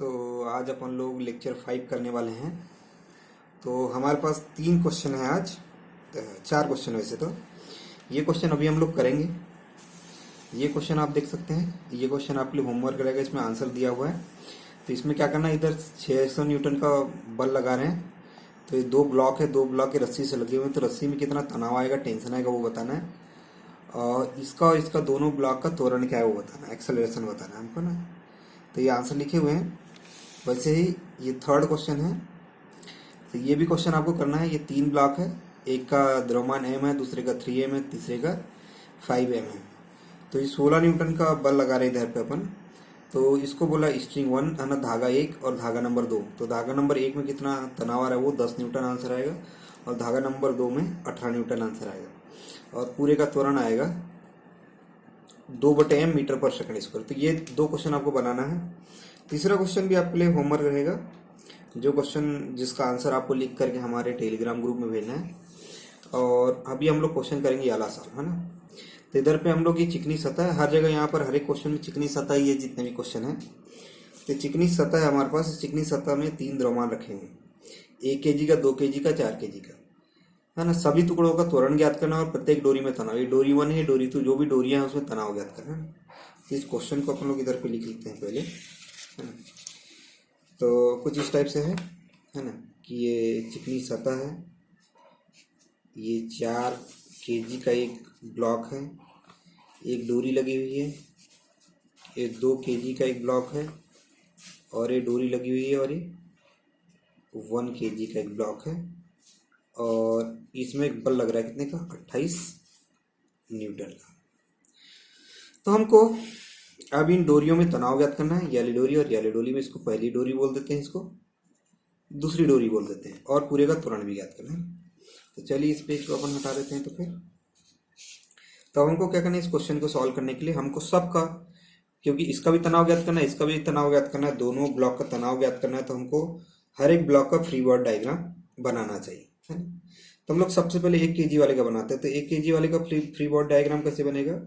तो आज अपन लोग लेक्चर 5 करने वाले हैं। तो हमारे पास 3 क्वेश्चन है आज, 4 क्वेश्चन वैसे तो। ये क्वेश्चन अभी हम लोग करेंगे। ये क्वेश्चन आप देख सकते हैं, ये क्वेश्चन आपके लिए होमवर्क रहेगा, इसमें आंसर दिया हुआ है। तो इसमें क्या करना है, इधर 600 न्यूटन का बल लगा रहे हैं। तो ये 2 ब्लॉक है, 2 ब्लॉक के रस्सी से लगे हुए हैं। तो रस्सी में कितना तनाव आएगा, टेंशन आएगा, वो बताना है। और इसका और इसका दोनों ब्लॉक का त्वरण क्या है वो बताना है, एक्सेलरेशन बताना है हमको ना। तो ये आंसर लिखे हुए हैं। वैसे ही ये 3rd क्वेश्चन है। तो ये भी क्वेश्चन आपको करना है। ये 3 ब्लॉक है, एक का द्रव्यमान m है, दूसरे का 3m है, तीसरे का 5m है। तो ये 16 न्यूटन का बल लगा रहे इधर पे अपन। तो इसको बोला स्ट्रिंग 1 है ना, धागा 1 और धागा नंबर 2। तो धागा नंबर 1 में कितना तनाव आ रहा है, वो 10 न्यूटन आंसर आएगा। और धागा नंबर 2 में 18 न्यूटन आंसर आएगा। और पूरे का त्वरण आएगा 2/m मीटर पर सेकंड स्क्वायर। तो ये 2 क्वेश्चन आपको बनाना है। तीसरा क्वेश्चन भी आपके लिए होमवर्क रहेगा, जो क्वेश्चन जिसका आंसर आपको लिख करके हमारे टेलीग्राम ग्रुप में भेजना है। और अभी हम लोग क्वेश्चन करेंगे आला साल, है ना। तो इधर पे हम लोग ये चिकनी सतह है, हर जगह यहाँ पर हर एक क्वेश्चन में चिकनी सतह ही है, जितने भी क्वेश्चन है। तो चिकनी सतह है हमारे पास। चिकनी सतह में 3 द्रव्यमान रखेंगे, 1 kg का, 2 kg का, 4 kg का, है ना। सभी टुकड़ों का त्वरण ज्ञात करना और प्रत्येक डोरी में तनाव। ये डोरी 1 है, डोरी 2, जो भी डोरियां हैं उसमें तनाव ज्ञात करना। तो इस क्वेश्चन को अपन लोग इधर पे लिख लेते हैं पहले, है ना। तो कुछ इस टाइप से है ना, कि ये चिकनी सतह है, ये 4 kg का एक ब्लॉक है, एक डोरी लगी हुई है, ये 2 kg का एक ब्लॉक है, और ये डोरी लगी हुई है, और ये 1 kg का एक ब्लॉक है। और इसमें एक बल लग रहा है कितने का, 28 न्यूटन का। तो हमको अब इन डोरियों में तनाव ज्ञात करना है। येली डोरी और येली डोरी में इसको पहली डोरी बोल देते हैं, इसको दूसरी डोरी बोल देते हैं। और पूरे का त्वरण भी ज्ञात करना है। तो चलिए इस पेज को अपन हटा देते हैं। तो फिर तो हमको क्या करना है, इस क्वेश्चन को सॉल्व करने के लिए हमको सबका, क्योंकि इसका भी तनाव ज्ञात करना है, इसका भी तनाव ज्ञात करना है, दोनों ब्लॉक का तनाव ज्ञात करना है। तो हमको हर एक ब्लॉक का फ्री बॉडी डायग्राम बनाना चाहिए, है ना। तो हम लोग सबसे पहले 1 kg वाले का बनाते हैं। तो 1 kg वाले का फ्री बॉडी डायग्राम कैसे बनेगा।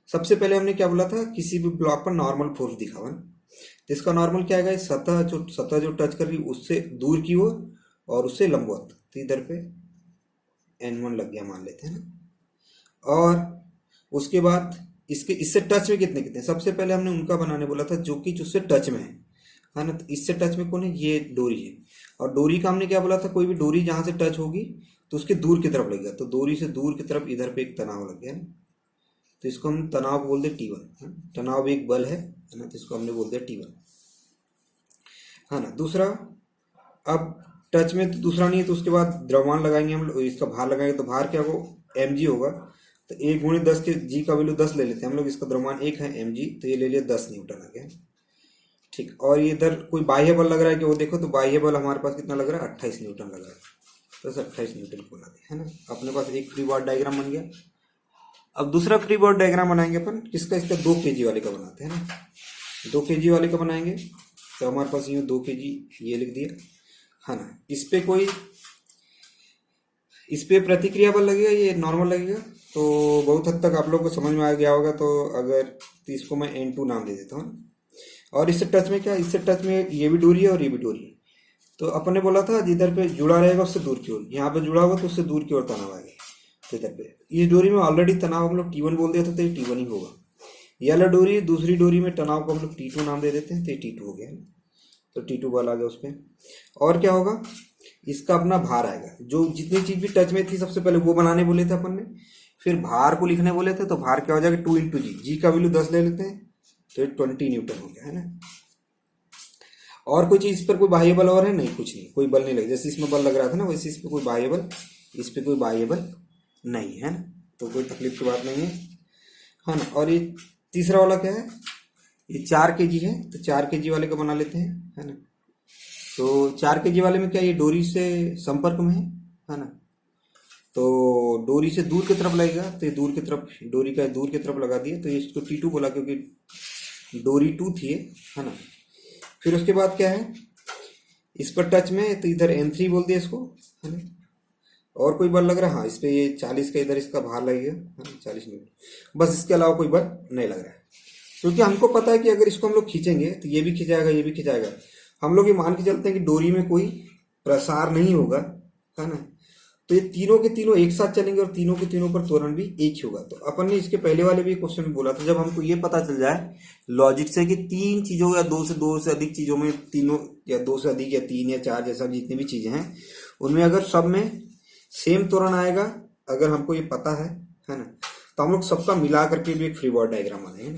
सबसे पहले हमने क्या बोला था, किसी भी ब्लॉक पर नॉर्मल फोर्स दिखावा। तो इसका नॉर्मल क्या आएगा, सतह जो टच कर रही उससे दूर की ओर और उससे लंबवत। तो इधर पे n1 लग गया मान लेते हैं ना। और उसके बाद इससे टच में कितने कितने, सबसे पहले हमने उनका बनाने बोला था जो कि उससे टच में है ना। तो इससे टच में कौन है, ये डोरी है। और डोरी का हमने क्या बोला था, कोई भी डोरी जहां से टच होगी तो उसके दूर की तरफ लगेगा। तो डोरी से दूर की तरफ इधर पे एक तनाव लग गया ना। तो इसको हम तनाव बोल दे T1। तनाव भी एक बल है ना। तो इसको हमने बोल दिया T1, है ना। दूसरा, अब टच में तो दूसरा नहीं है, तो उसके बाद द्रव्यमान लगाएंगे हम, इसका भार लगाएंगे। तो भार क्या होगा, mg होगा। तो 1 × 10 के g का वैल्यू 10 ले लेते हैं हम लोग। इसका द्रव्यमान 1 है mg, तो ये ले लिया 10 न्यूटन आ गया, ठीक। और ये इधर कोई बाह्य बल लग रहा है कि वो देखो, तो बाह्य बल हमारे पास कितना लग रहा है, 28 न्यूटन लग रहा है। तो 28 न्यूटन को बना दे, है ना। अपने पास एक फ्री बॉडी डायग्राम बन गया। अब दूसरा फ्री बॉडी डायग्राम बनाएंगे अपन, किसका, इसका 2 kg वाले का बनाते हैं ना। 2 kg वाले का बनाएंगे। तो हमारे पास यूँ 2 kg ये लिख दिया, है ना। इस पे प्रतिक्रिया बल लगेगा, ये नॉर्मल लगेगा। तो बहुत हद तक आप लोग को समझ में आ गया होगा। तो इसको मैं N2 नाम दे देता हूँ। और इससे टच में क्या, इससे टच में ये भी डोरी है और ये भी डोरी है। तो अपन ने बोला था जिधर पे जुड़ा रहेगा उससे दूर की ओर, यहाँ पे जुड़ा हुआ तो उससे दूर की ओर तनाव आएगा। तो इधर पे इस डोरी में ऑलरेडी तनाव हम लोग T1 बोल दिया था, तो ये T1 ही होगा। ये वाला डोरी, दूसरी डोरी में तनाव को हम लोग T2 नाम दे देते हैं, तो ये T2 हो गया। तो T2 बल आ गया उस पर। और क्या होगा, इसका अपना भार आएगा। जो जितनी चीज भी टच में थी सबसे पहले वो बनाने बोले थे अपन ने, फिर भार को लिखने बोले थे। तो भार क्या हो जाएगा, 2 × g, g का वैल्यू 10 ले लेते हैं, तो ये 20 न्यूटन हो गया, है ना। और कोई चीज पर कोई बाह्य बल और है नहीं, कुछ नहीं, कोई बल नहीं लगे। जैसे इसमें बल लग रहा था ना, वैसे इस पे कोई बाह्य बल, इस पे कोई बाह्य बल नहीं है ना। तो कोई तकलीफ की बात नहीं है ना। और ये तीसरा वाला क्या है, ये 4 kg है। तो 4 kg वाले का बना लेते हैं, है ना। तो 4 kg वाले में क्या, ये डोरी से संपर्क में है ना। तो डोरी से दूर की तरफ लगेगा। तो ये दूर की तरफ, डोरी का दूर की तरफ लगा दिया। तो ये इसको T2 बोला, क्योंकि डोरी 2 थी, है ना। फिर उसके बाद क्या है, इस पर टच में, तो इधर N3 बोल दिया इसको, है ना। और कोई बल लग रहा है, हाँ, इस पे ये 40 का इधर इसका भार लगेगा, 40 न्यूटन। बस इसके अलावा कोई बल नहीं लग रहा है। क्योंकि हमको पता है कि अगर इसको हम लोग खींचेंगे तो ये भी खिंचाएगा, ये भी खिंचाएगा। हम लोग ये मान के चलते हैं कि डोरी में कोई प्रसार नहीं होगा, है ना। तो ये तीनों के तीनों एक साथ चलेंगे और तीनों के तीनों पर त्वरण भी एक ही होगा। तो अपन ने इसके पहले वाले भी क्वेश्चन में बोला था, जब हमको ये पता चल जाए लॉजिक से कि तीन चीजों या दो से अधिक चीजों में, तीनों या दो से अधिक या तीन या चार जैसा जितनी भी चीजें हैं उनमें अगर सब में सेम त्वरण आएगा, अगर हमको ये पता है ना, तो हम लोग सबका मिला करके भी एक फ्री बॉडी डायग्राम बनाएंगे।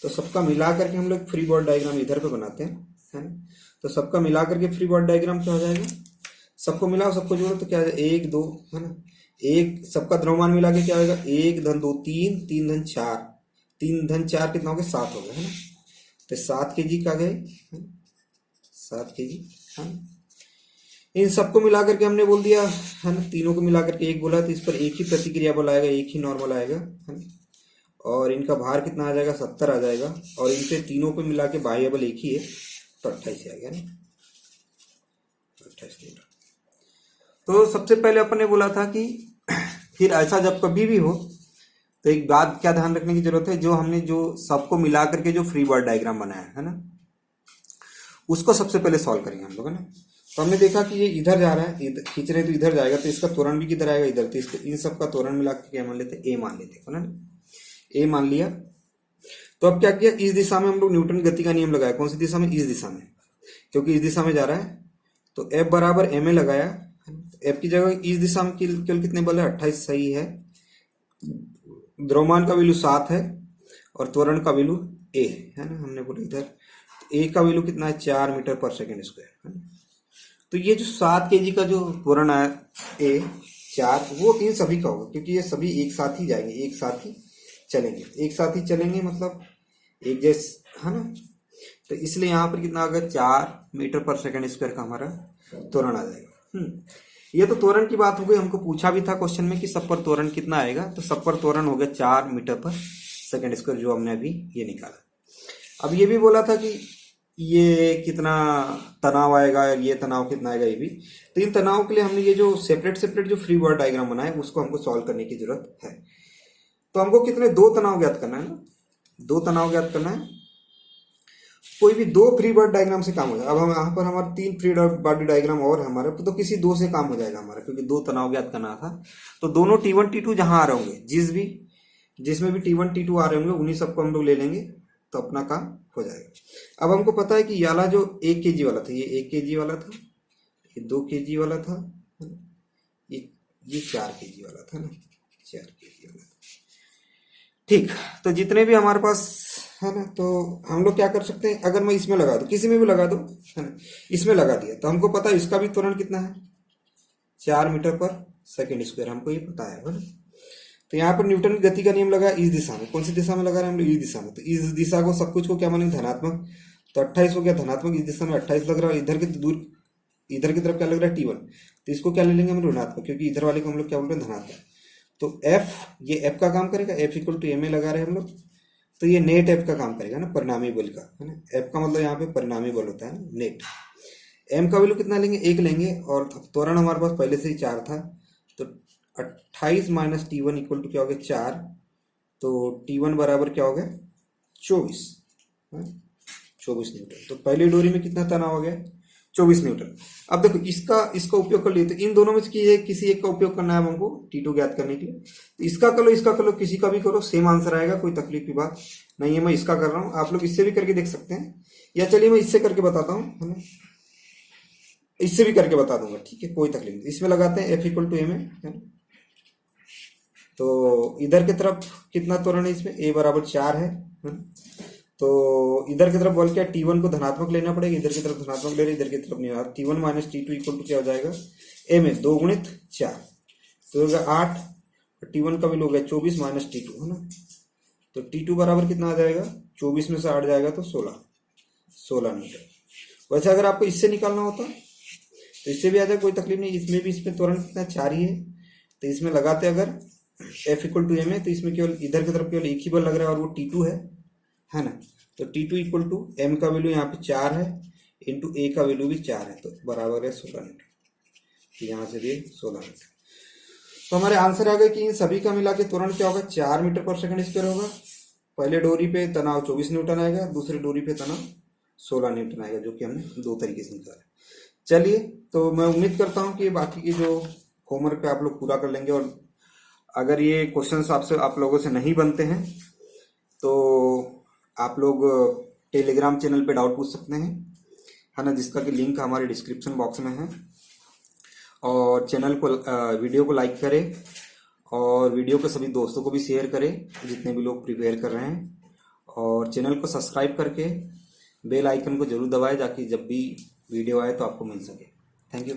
तो सबका मिला करके हम लोग फ्री बॉडी डायग्राम इधर पे बनाते हैं, है ना। तो सबका मिला करके फ्री बॉडी डायग्राम क्या हो जाएगा, सबको मिलाओ सबको जोड़ो तो क्या है, एक दो, है ना। एक सबका द्रव्यमान मिला के क्या होगा, एक धन दो तीन, तीन धन चार, तीन धन चार कितना हो गया, 7 हो गया, है ना। तो 7 kg का गए, 7 kg, है ना। इन सबको मिला करके हमने बोल दिया, है ना, तीनों को मिला करके एक बोला, तो इस पर एक ही प्रतिक्रिया बल आएगा, एक ही नॉर्मल आएगा, है ना। और इनका भार कितना आ जाएगा, 70 आ जाएगा। और इनसे तीनों को मिला के बाह्य बल एक ही है, तो 28 आ गया ना, 28। तो सबसे पहले अपन ने बोला था कि फिर ऐसा जब कभी भी हो तो एक बात क्या ध्यान रखने की जरूरत है, जो हमने जो सबको मिला करके जो फ्री बॉडी डायग्राम बनाया है ना, उसको सबसे पहले सॉल्व करेंगे हम लोग, है ना। तो हमने देखा कि ये इधर जा रहा है, खींच रहे तो इधर जाएगा, तो इसका त्वरण भी किधर आएगा, इधर। तो इसको इन सब का त्वरण मिला के क्या मान लेते, ए मान लेते, है ना। ए मान लिया। तो अब क्या किया, इस दिशा में हम लोग न्यूटन गति का नियम लगाया। कौन सी दिशा में, इस दिशा में, क्योंकि इस दिशा में जा रहा है। तो F बराबर ma लगाया। F की जगह इस दिशा में केवल कितने बल है, 28 सही है। द्रव्यमान का वैल्यू 7 है और त्वरण का वैल्यू a है ना, हमने बोला इधर। a का वैल्यू कितना है, 4 मीटर पर सेकेंड स्क्वायर, है ना। तो ये जो 7 kg का जो त्वरण है a 4, वो इन सभी का होगा, क्योंकि ये सभी एक साथ ही जाएंगे, एक साथ ही चलेंगे, एक साथ ही चलेंगे, मतलब एक जैसे, है ना। तो इसलिए यहाँ पर कितना आ गया, 4 मीटर पर सेकेंड स्क्वायर का हमारा त्वरण आ जाएगा। ये तो त्वरण की बात हो गई। हमको पूछा भी था क्वेश्चन में कि सब पर त्वरण कितना आएगा, तो सब पर त्वरण हो गया 4 मीटर पर सेकेंड स्क्वायर, जो हमने अभी ये निकाला। अब ये भी बोला था कि ये कितना तनाव आएगा, ये तनाव कितना आएगा, ये भी। तो इन तनाव के लिए हमने ये जो सेपरेट सेपरेट जो फ्री बॉडी डायग्राम बनाया है, उसको हमको सॉल्व करने की जरूरत है। तो हमको कितने, 2 तनाव ज्ञात करना है ना, 2 तनाव ज्ञात करना है। कोई भी 2 फ्री बॉडी डायग्राम से काम हो जाएगा। अब हम यहाँ पर हमारे 3 फ्री बॉडी डायग्राम और हमारे, तो किसी 2 से काम हो जाएगा हमारा, क्योंकि 2 तनाव ज्ञात करना था। तो दोनों T1 T2 जहां आ रहे होंगे, जिसमें भी T1 T2 आ रहे होंगे, उन्हीं सबको हम लोग ले लेंगे, तो अपना काम हो जाएगा। अब हमको पता है कि ये वाला जो 1 kg वाला था, ये 1 kg वाला था, ये 2 kg वाला था, ये 4 kg वाला था ना, 4 kg वाला था। ठीक, तो जितने भी हमारे पास है ना, तो हम लोग क्या कर सकते हैं, अगर मैं इसमें लगा दूं, किसी में भी लगा दूं, है ना, इसमें लगा दिया, तो हमको पता है इसका भी त्वरण कितना है, 4 मीटर पर सेकेंड स्क्वायर, हमको ये पता है ना। तो यहाँ पर न्यूटन की गति का नियम लगा इस दिशा में। कौन सी दिशा में लगा रहे हैं हम लोग, इस दिशा में। तो इस दिशा को सब कुछ को क्या मानेंगे, धनात्मक। तो 28 हो गया धनात्मक, इस दिशा में 28 लग रहा है। इधर की दूर, इधर की तरफ क्या लग रहा है, T1, तो इसको क्या ले लेंगे हम ऋणात्मक, क्योंकि इधर वाले को हम लोग क्या बोल रहे हैं, धनात्मक। तो F, ये F का काम करेगा, F इक्वल टू ma लगा रहे हैं हम लोग, तो ये नेट F का काम करेगा ना, परिणामी बल का, है ना। F का मतलब यहाँ पे परिणामी बल होता है ना, नेट। M का वैल्यू कितना लेंगे, 1 लेंगे, और त्वरण हमारे पास पहले से ही 4 था, तो 28 माइनस T1 इक्वल टू क्या हो गया, 4। तो T1 बराबर क्या हो गया, 24, 24 न्यूटन। तो पहली डोरी में कितना तनाव हो गया, 24 न्यूटन। अब देखो इसका उपयोग कर लिए, तो इन दोनों में से किसी एक का उपयोग करना है हमको T2 ज्ञात करने के लिए। तो इसका कर लो, किसी का भी करो, सेम आंसर आएगा, कोई तकलीफ की बात नहीं है। मैं इसका कर रहा हूँ, आप लोग इससे भी करके देख सकते हैं, या चलिए मैं इससे करके बताता हूँ, है ना, इससे भी करके बता दूंगा, ठीक है, कोई तकलीफ नहीं। इसमें लगाते हैं F इक्वल टू ma, है ना। तो इधर की तरफ कितना त्वरण है इसमें, a बराबर 4 है ना? तो इधर की तरफ बल क्या, T1 को धनात्मक लेना पड़ेगा, इधर की तरफ धनात्मक ले रहे, इधर की तरफ नहीं आ। T1 minus T2 equal to क्या हो जाएगा, ma 2 गुणित 4, तो होगा 8। T1 का वैल्यू हो गया 24 माइनस T2, है ना। तो T2 बराबर कितना आ जाएगा, 24 में से 8 जाएगा तो 16 मीटर। वैसे अगर आपको इससे निकालना होता तो इससे भी आ जाए, कोई तकलीफ नहीं। इसमें भी इसमें त्वरण कितना, 4 ही है, तो इसमें लगाते अगर F इक्वल टू ma, तो इसमें केवल इधर की तरफ केवल एक ही बल लग रहा है, और वो T2 है ना। तो T2 इक्वल टू m का वैल्यू यहाँ पे 4 है, इंटू a का वैल्यू भी 4 है, तो बराबर है 16 मीटर। यहाँ से भी 16 मीटर। तो हमारे आंसर आ गए कि इन सभी का मिला के त्वरण क्या होगा, 4 मीटर पर सेकंड स्क्वायर होगा। पहले डोरी पे तनाव 24 न्यूटन आएगा, दूसरी डोरी पे तनाव 16 न्यूटन आएगा, जो कि हमने दो तरीके से निकाला। चलिए, तो मैं उम्मीद करता हूँ कि बाकी की जो होमवर्क है आप लोग पूरा कर लेंगे, और अगर ये क्वेश्चंस आप लोगों से नहीं बनते हैं तो आप लोग टेलीग्राम चैनल पे डाउट पूछ सकते हैं, है ना, जिसका कि लिंक हमारे डिस्क्रिप्शन बॉक्स में है। और चैनल को वीडियो को लाइक करें, और वीडियो को सभी दोस्तों को भी शेयर करें जितने भी लोग प्रिपेयर कर रहे हैं, और चैनल को सब्सक्राइब करके बेल आइकन को जरूर दबाएं, ताकि जब भी वीडियो आए तो आपको मिल सके। Thank you.